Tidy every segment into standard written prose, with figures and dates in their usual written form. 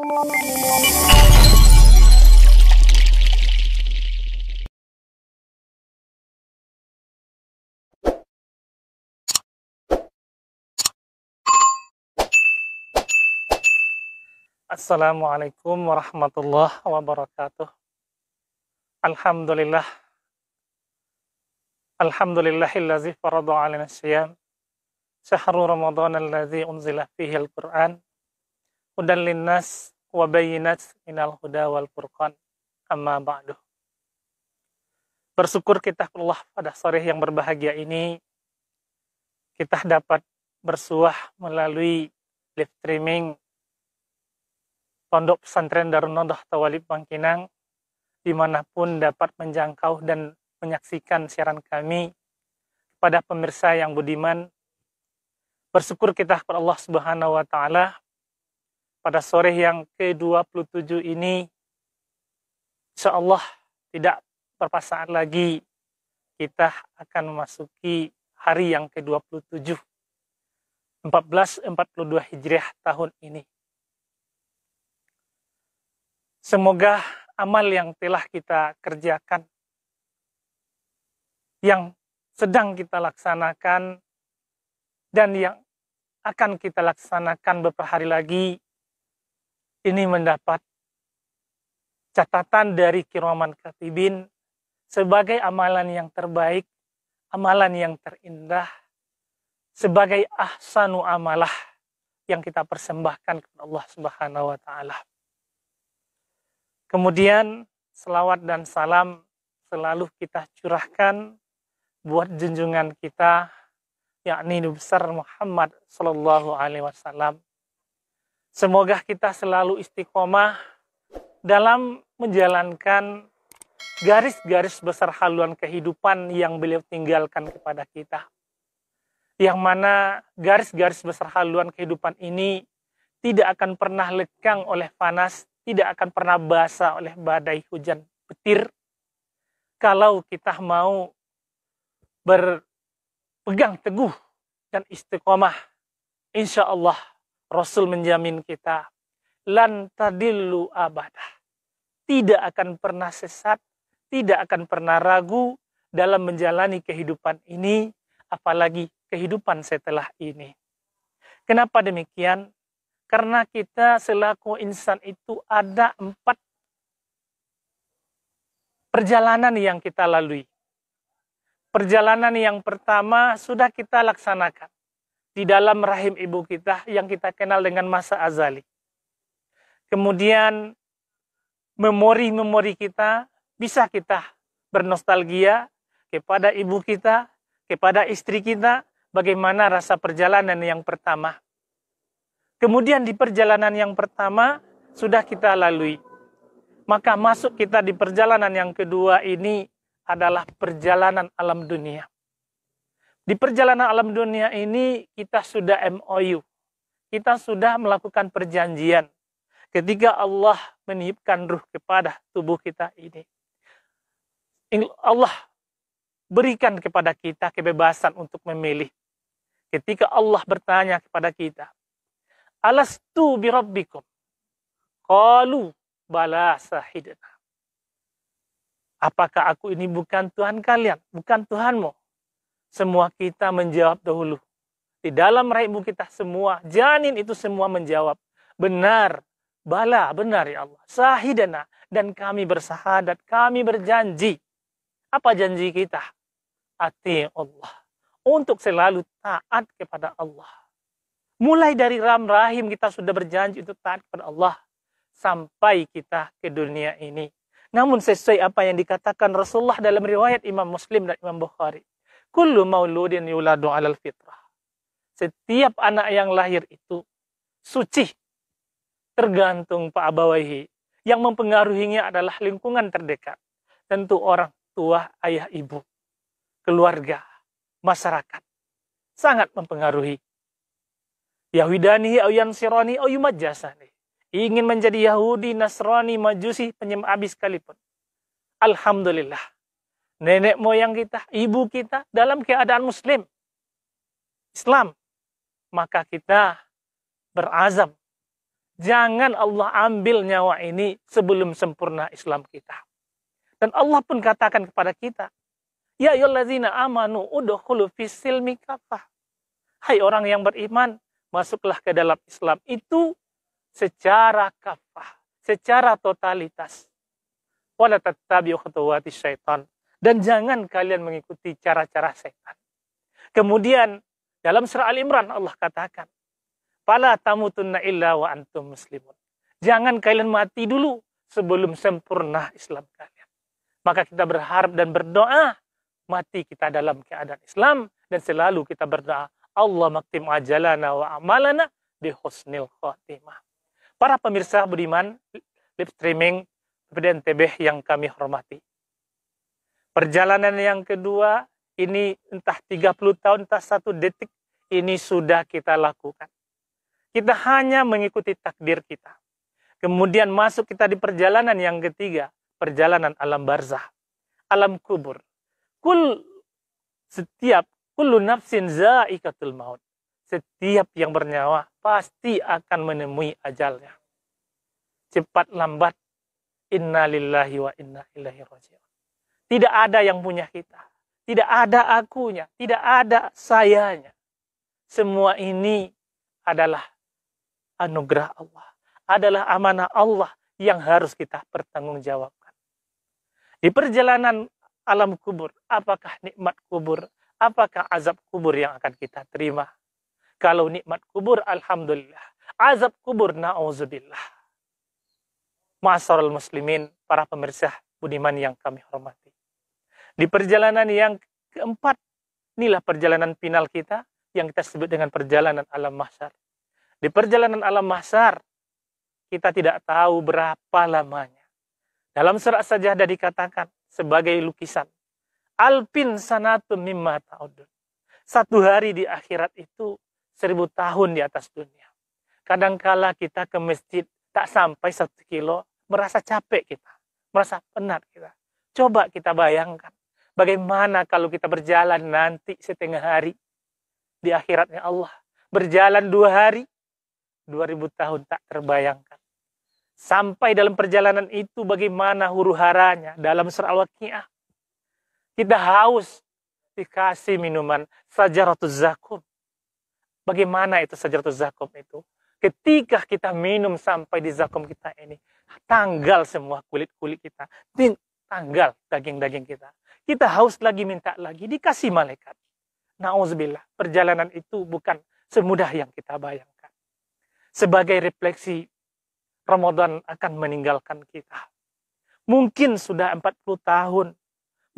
Assalamualaikum warahmatullahi wabarakatuh. Alhamdulillah. Alhamdulillahillazi farada 'alaina syiyam. Syahrul Ramadan allazi unzila fihi al-Qur'an. Hudan linnas wa bayyinat minal huda wal furqan. Amma ba'du. Bersyukur kita Allah pada sore yang berbahagia ini kita dapat bersuah melalui live streaming Pondok Pesantren Darun Nahdhah Tawalib Bangkinang, dimanapun dapat menjangkau dan menyaksikan siaran kami. Kepada pemirsa yang budiman, bersyukur kita kepada Allah Subhanahu wa Ta'ala pada sore yang ke-27 ini, insya Allah tidak berapa saat lagi kita akan memasuki hari yang ke-27 1442 Hijriah tahun ini. Semoga amal yang telah kita kerjakan, yang sedang kita laksanakan, dan yang akan kita laksanakan beberapa hari lagi, ini mendapat catatan dari kiraman katibin sebagai amalan yang terbaik, amalan yang terindah, sebagai ahsanu amalah yang kita persembahkan kepada Allah Subhanahu wa Ta'ala. Kemudian selawat dan salam selalu kita curahkan buat junjungan kita, yakni Nabi besar Muhammad Sallallahu Alaihi Wasallam. Semoga kita selalu istiqomah dalam menjalankan garis-garis besar haluan kehidupan yang beliau tinggalkan kepada kita. Yang mana garis-garis besar haluan kehidupan ini tidak akan pernah lekang oleh panas, tidak akan pernah basah oleh badai hujan petir, kalau kita mau berpegang teguh dan istiqomah. Insya Allah Rasul menjamin kita lan tadillu abadah, tidak akan pernah sesat, tidak akan pernah ragu dalam menjalani kehidupan ini, apalagi kehidupan setelah ini. Kenapa demikian? Karena kita selaku insan itu ada 4 perjalanan yang kita lalui. Perjalanan yang pertama sudah kita laksanakan di dalam rahim ibu kita yang kita kenal dengan masa azali. Kemudian memori-memori kita bisa kita bernostalgia kepada ibu kita, kepada istri kita, bagaimana rasa perjalanan yang pertama. Kemudian di perjalanan yang pertama sudah kita lalui. Maka masuk kita di perjalanan yang kedua ini adalah perjalanan alam dunia. Di perjalanan alam dunia ini kita sudah MOU. Kita sudah melakukan perjanjian. Ketika Allah meniupkan ruh kepada tubuh kita ini, Allah berikan kepada kita kebebasan untuk memilih. Ketika Allah bertanya kepada kita, alastu birabbikum? Qalu bala sahidna. Apakah aku ini bukan Tuhan kalian? Bukan Tuhanmu? Semua kita menjawab dahulu. Di dalam rahim ibu kita semua, janin itu semua menjawab. Benar, bala, benar ya Allah. Sahidna, dan kami bersahadat, kami berjanji. Apa janji kita? Ati Allah. Untuk selalu taat kepada Allah. Mulai dari rahim kita sudah berjanji untuk taat kepada Allah. Sampai kita ke dunia ini. Namun sesuai apa yang dikatakan Rasulullah dalam riwayat Imam Muslim dan Imam Bukhari. Kullu mauludin yuladu alal fitrah. Setiap anak yang lahir itu suci. Tergantung Pak Abawaihi. Yang mempengaruhinya adalah lingkungan terdekat. Tentu orang tua, ayah, ibu. Keluarga, masyarakat. Sangat mempengaruhi. Yahudani, Yansirani, Yumajasani. Ingin menjadi Yahudi, Nasrani, Majusi, penyembah abis sekalipun. Alhamdulillah. Nenek moyang kita, ibu kita dalam keadaan Muslim. Islam. Maka kita berazam Jangan Allah ambil nyawa ini sebelum sempurna Islam kita. Dan Allah pun katakan kepada kita, ya ayyuhallazina amanu udkhulu fis-silmi kafah. Hai orang yang beriman, masuklah ke dalam Islam itu secara kafah, secara totalitas. Wala tattabi'u khutuwati syaitan. Dan jangan kalian mengikuti cara-cara setan. Kemudian dalam surah Al-Imran Allah katakan, fala tamutunna illa wa antum muslimun. Jangan kalian mati dulu sebelum sempurna Islam kalian. Maka kita berharap dan berdoa mati kita dalam keadaan Islam, dan selalu kita berdoa, Allah maktim ajalana wa amalana bi husnil khotimah. Para pemirsa budiman live streaming PDNTB yang kami hormati. Perjalanan yang kedua ini entah 30 tahun, entah 1 detik ini sudah kita lakukan. Kita hanya mengikuti takdir kita. Kemudian masuk kita di perjalanan yang ketiga, perjalanan alam barzah, alam kubur. Kullu nafsin za'iqatul maut. Setiap yang bernyawa pasti akan menemui ajalnya. Cepat lambat, inna lillahi wa inna ilaihi raji'un. Tidak ada yang punya kita. Tidak ada akunya, tidak ada sayanya. Semua ini adalah anugerah Allah. Adalah amanah Allah yang harus kita pertanggungjawabkan. Di perjalanan alam kubur, apakah nikmat kubur, apakah azab kubur yang akan kita terima? Kalau nikmat kubur, alhamdulillah. Azab kubur, na'udzubillah. Ma'asyiral muslimin, para pemirsa budiman yang kami hormati. Di perjalanan yang keempat, inilah perjalanan final kita yang kita sebut dengan perjalanan alam mahsyar. Di perjalanan alam mahsyar, kita tidak tahu berapa lamanya. Dalam surah As-Sajdah dikatakan sebagai lukisan, alpin sanatun mimma ta'udun. 1 hari di akhirat itu 1000 tahun di atas dunia. Kadangkala kita ke masjid tak sampai 1 kilo, merasa capek kita, merasa penat kita. Coba kita bayangkan, bagaimana kalau kita berjalan nanti setengah hari di akhiratnya Allah. Berjalan 2 hari, 2000 tahun tak terbayangkan. Sampai dalam perjalanan itu bagaimana huru-haranya dalam surah Al-Waqiah. Kita haus, dikasih minuman sajaratuz zakum. Bagaimana itu sajaratuz zakum itu? Ketika kita minum sampai di zakum kita ini, tanggal semua kulit-kulit kita, tanggal daging-daging kita. Kita haus lagi, minta lagi, dikasih malaikat. Na'udzubillah, perjalanan itu bukan semudah yang kita bayangkan. Sebagai refleksi, Ramadan akan meninggalkan kita. Mungkin sudah 40 tahun,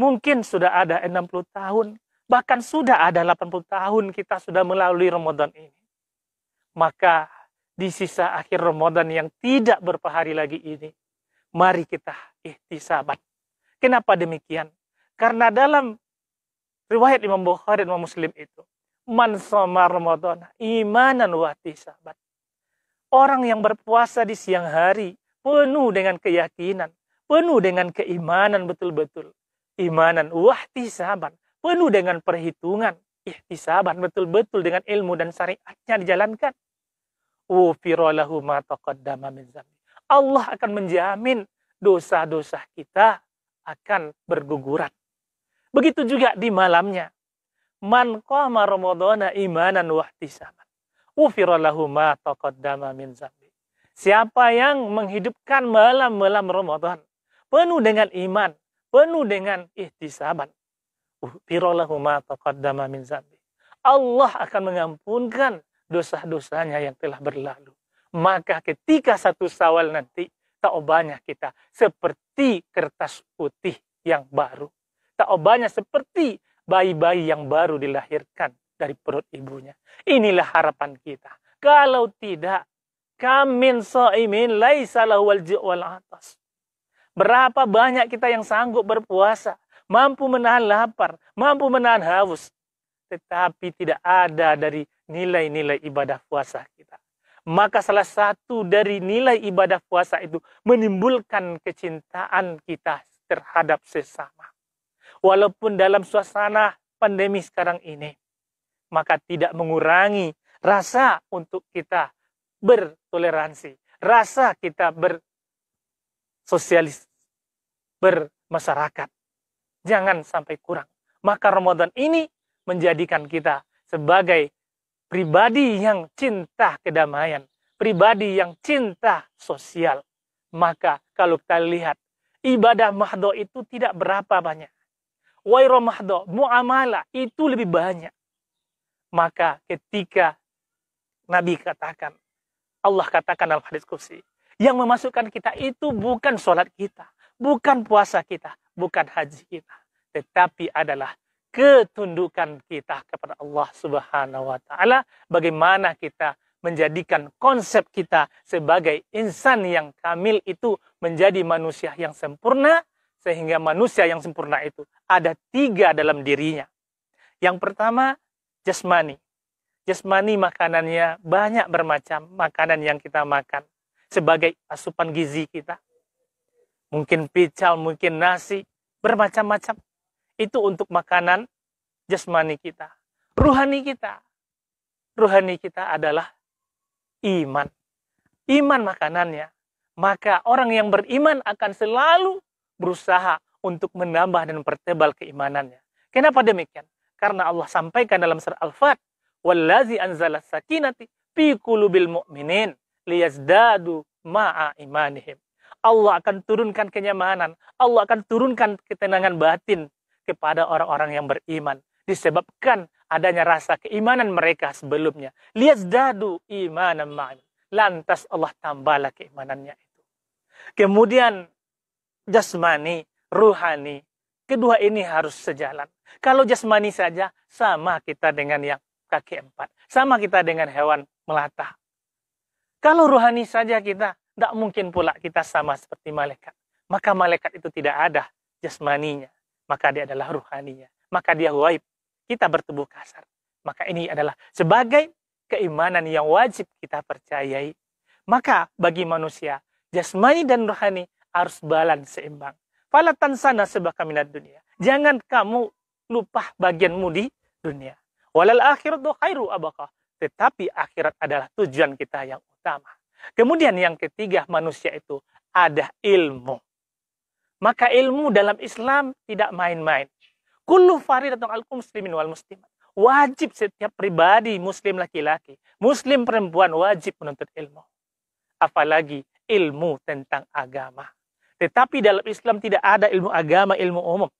mungkin sudah ada 60 tahun, bahkan sudah ada 80 tahun kita sudah melalui Ramadan ini. Maka di sisa akhir Ramadan yang tidak berapa hari lagi ini, mari kita ihtisaban. Kenapa demikian? Karena dalam riwayat Imam Bukhari dan Imam Muslim itu, man shoma Ramadan imanan wa ihtisaban. Orang yang berpuasa di siang hari penuh dengan keyakinan, penuh dengan keimanan betul-betul. Imanan wa ihtisaban, penuh dengan perhitungan, ihtisaban betul-betul dengan ilmu dan syariatnya dijalankan. Ghufira lahu ma taqaddama min dzambi. Allah akan menjamin dosa-dosa kita akan berguguran. Begitu juga di malamnya. Man qama ramadhana imanan wa ihtisaban. Ghufira lahu ma taqaddama min dzambi. Siapa yang menghidupkan malam-malam Ramadan penuh dengan iman, penuh dengan ihtisaban. Ghufira lahu ma taqaddama min dzambi. Allah akan mengampunkan dosa-dosanya yang telah berlalu. Maka ketika 1 Syawal nanti, taubahnya kita seperti kertas putih yang baru. Taubahnya seperti bayi-bayi yang baru dilahirkan dari perut ibunya. Inilah harapan kita. Kalau tidak, kamin shaimin laisa lahu wal-ju' wal-'atas. Berapa banyak kita yang sanggup berpuasa, mampu menahan lapar, mampu menahan haus, tetapi tidak ada dari nilai-nilai ibadah puasa kita. Maka salah satu dari nilai ibadah puasa itu menimbulkan kecintaan kita terhadap sesama. Walaupun dalam suasana pandemi sekarang ini, maka tidak mengurangi rasa untuk kita bertoleransi, rasa kita bersosialis, bermasyarakat. Jangan sampai kurang. Maka Ramadan ini menjadikan kita sebagai pribadi yang cinta kedamaian, pribadi yang cinta sosial. Maka kalau kita lihat, ibadah mahdo itu tidak berapa banyak. Wairo mahdo, muamalah itu lebih banyak. Maka ketika Nabi katakan, Allah katakan dalam hadis qudsi, yang memasukkan kita itu bukan sholat kita, bukan puasa kita, bukan haji kita, tetapi adalah ketundukan kita kepada Allah Subhanahu wa taala, bagaimana kita menjadikan konsep kita sebagai insan yang kamil itu menjadi manusia yang sempurna, sehingga manusia yang sempurna itu ada 3 dalam dirinya. Yang pertama, jasmani. Jasmani makanannya banyak bermacam, makanan yang kita makan sebagai asupan gizi kita. Mungkin pical, mungkin nasi, bermacam-macam. Itu untuk makanan jasmani kita. Ruhani kita. Ruhani kita adalah iman. Iman makanannya. Maka orang yang beriman akan selalu berusaha untuk menambah dan mempertebal keimanannya. Kenapa demikian? Karena Allah sampaikan dalam surah Al-Fat, "Wallazi anzala sakinati fi qulubil mu'minin liyazdadu ma'a imanihim." Allah akan turunkan kenyamanan, Allah akan turunkan ketenangan batin kepada orang-orang yang beriman disebabkan adanya rasa keimanan mereka sebelumnya. Liyazdadu imanan ma'im. Lantas Allah tambahlah keimanannya itu. Kemudian jasmani, ruhani. Kedua ini harus sejalan. Kalau jasmani saja, sama kita dengan yang kaki 4. Sama kita dengan hewan melata. Kalau ruhani saja kita, tidak mungkin pula kita sama seperti malaikat. Maka malaikat itu tidak ada jasmaninya. Maka dia adalah ruhaninya. Maka dia gaib. Kita bertubuh kasar. Maka ini adalah sebagai keimanan yang wajib kita percayai. Maka bagi manusia, jasmani dan rohani harus balance seimbang. Fala tansana sebaka minad dunia. Jangan kamu lupa bagianmu di dunia. Walal akhiratu khairu abaqah. Tetapi akhirat adalah tujuan kita yang utama. Kemudian yang ketiga, manusia itu ada ilmu. Maka ilmu dalam Islam tidak main-main. Kullu faridatun al muslimin wal muslimat. Wajib setiap pribadi muslim laki-laki, muslim perempuan wajib menuntut ilmu. Apalagi ilmu tentang agama. Tetapi dalam Islam tidak ada ilmu agama, ilmu umum.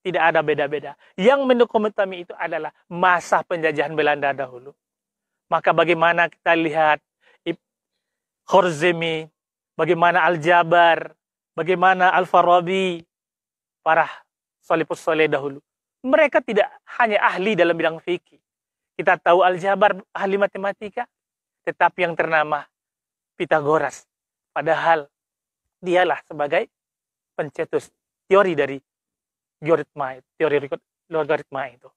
Tidak ada beda-beda. Yang mendokumentami itu adalah masa penjajahan Belanda dahulu. Maka bagaimana kita lihat Khorzemi, bagaimana Al-Jabar, bagaimana Al-Farabi, para salafus saleh dahulu. Mereka tidak hanya ahli dalam bidang fikih. Kita tahu Al-Jabar ahli matematika, tetapi yang ternama Pitagoras. Padahal dialah sebagai pencetus teori dari teori logaritma itu.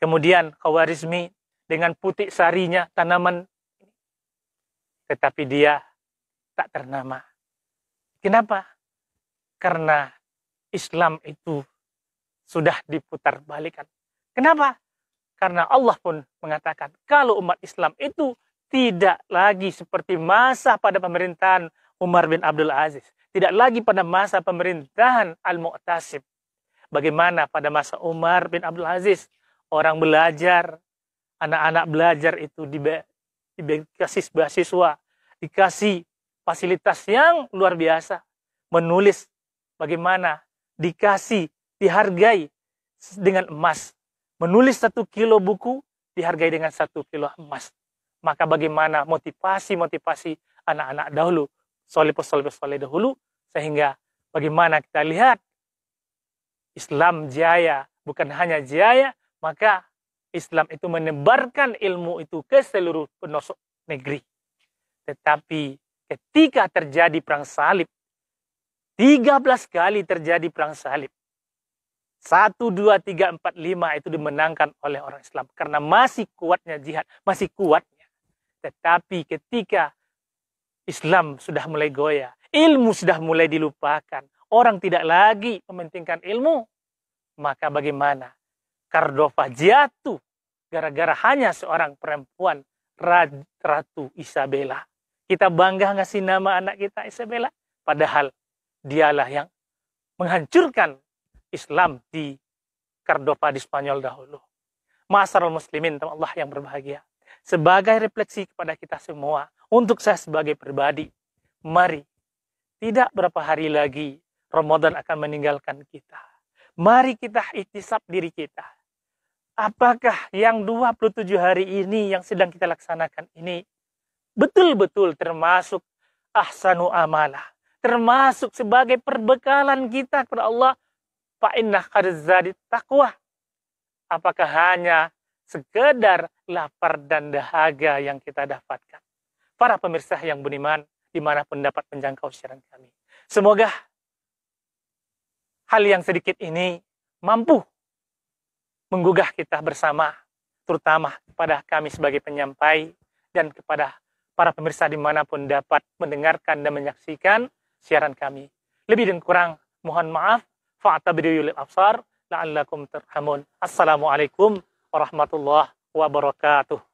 Kemudian Khawarizmi dengan putik sarinya tanaman, tetapi dia tak ternama. Kenapa? Karena Islam itu sudah diputar balikan. Kenapa? Karena Allah pun mengatakan kalau umat Islam itu tidak lagi seperti masa pada pemerintahan Umar bin Abdul Aziz. Tidak lagi pada masa pemerintahan Al-Mu'tasim. Bagaimana pada masa Umar bin Abdul Aziz, orang belajar, anak-anak belajar itu dikasih beasiswa, dikasih fasilitas yang luar biasa. Menulis bagaimana dikasih, dihargai dengan emas. Menulis 1 kilo buku dihargai dengan 1 kilo emas. Maka bagaimana motivasi anak-anak dahulu, soleh dahulu, sehingga bagaimana kita lihat Islam jaya, bukan hanya jaya, maka Islam itu menebarkan ilmu itu ke seluruh pelosok negeri. Tetapi ketika terjadi perang salib, 13 kali terjadi perang salib. 1, 2, 3, 4, 5 itu dimenangkan oleh orang Islam. Karena masih kuatnya jihad, masih kuatnya. Tetapi ketika Islam sudah mulai goyah, ilmu sudah mulai dilupakan, orang tidak lagi mementingkan ilmu, maka bagaimana? Cordova jatuh gara-gara hanya seorang perempuan, Ratu Isabella. Kita bangga ngasih nama anak kita Isabella, padahal dialah yang menghancurkan Islam di Córdoba di Spanyol dahulu. Ma'asyiral muslimin, teman Allah yang berbahagia. Sebagai refleksi kepada kita semua, untuk saya sebagai pribadi, mari, tidak berapa hari lagi Ramadan akan meninggalkan kita. Mari kita ihtisab diri kita. Apakah yang 27 hari ini yang sedang kita laksanakan ini betul-betul termasuk ahsanu amalah, termasuk sebagai perbekalan kita kepada Allah, fa inna khairaz taqwa. Apakah hanya sekedar lapar dan dahaga yang kita dapatkan? Para pemirsa yang beriman, dimanapun dapat menjangkau siaran kami, semoga hal yang sedikit ini mampu menggugah kita bersama, terutama kepada kami sebagai penyampai dan kepada para pemirsa dimanapun dapat mendengarkan dan menyaksikan siaran kami. Lebih dan kurang, mohon maaf. Fa'tabiru lil absar la'allakum turhamun. Assalamualaikum warahmatullahi wabarakatuh.